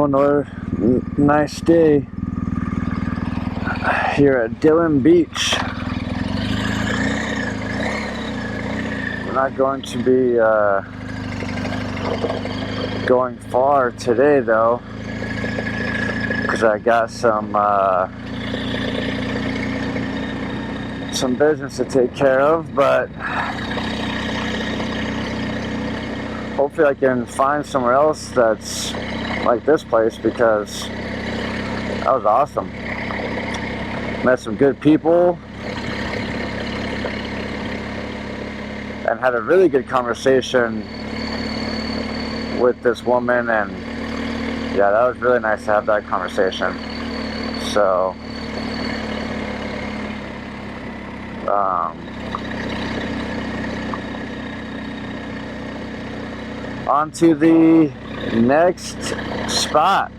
another nice day here at Dillon Beach. We're not going to be going far today though, because I got some business to take care of, but hopefully I can find somewhere else that's like this place, because that was awesome. Met some good people and had a really good conversation with this woman, and yeah, that was really nice to have that conversation. So on to the next spot.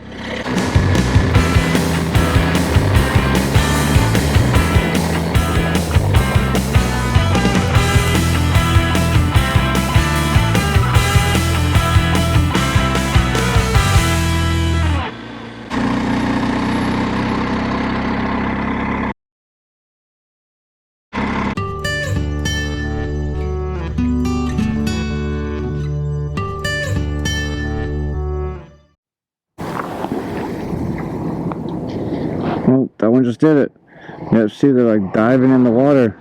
Oh, that one just did it. Yeah, see, they're like diving in the water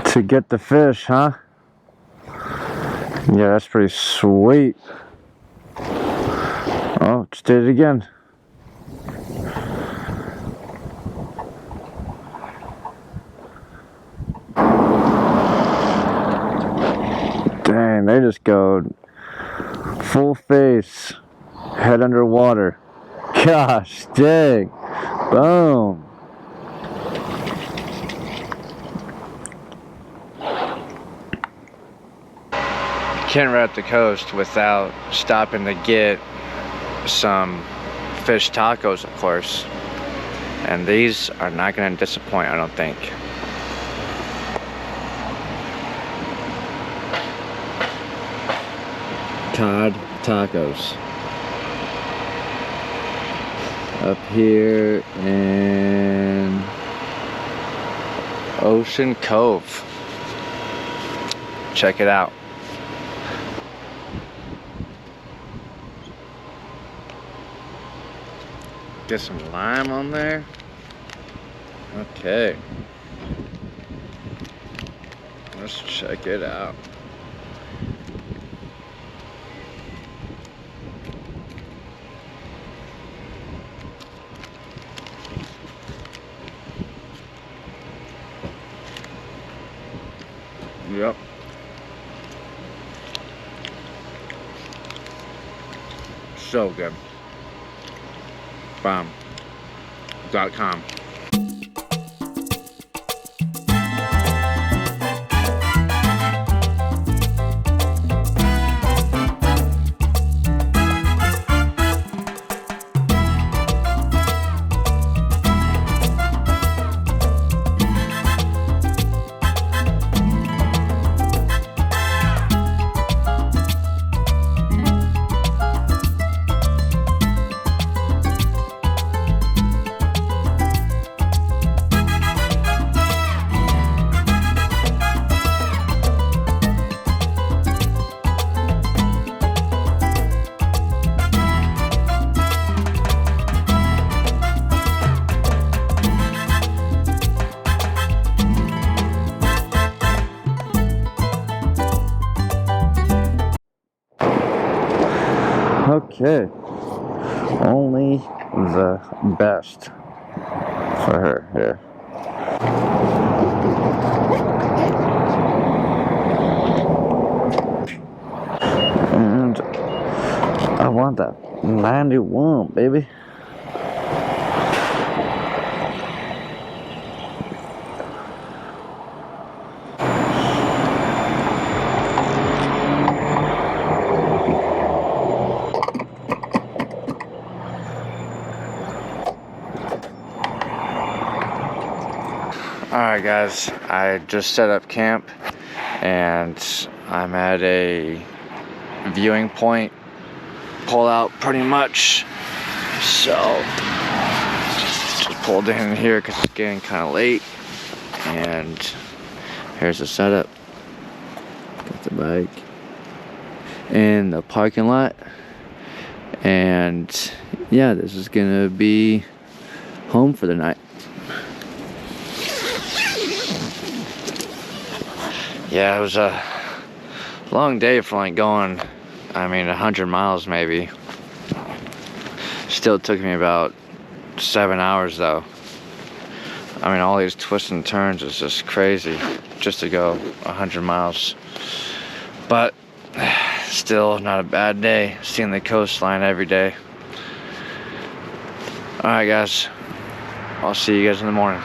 to get the fish, huh? Yeah, that's pretty sweet. Oh, just did it again. Dang, they just go full face, head underwater. Gosh dang. Boom. Can't ride up the coast without stopping to get some fish tacos, of course. And these are not going to disappoint, I don't think. Cod tacos. Up here in Ocean Cove. Check it out. Get some lime on there. Okay. Let's check it out. Yep. So good. Bomb.com. Okay, only the best for her here. And I want that 91, baby. Alright guys, I just set up camp and I'm at a viewing point pull out pretty much. So just pulled in here because it's getting kind of late. And here's the setup. Got the bike in the parking lot. And yeah, this is gonna be home for the night. Yeah, it was a long day for like going, 100 miles maybe. Still took me about 7 hours though. All these twists and turns is just crazy just to go 100 miles. But still not a bad day, seeing the coastline every day. Alright guys, I'll see you guys in the morning.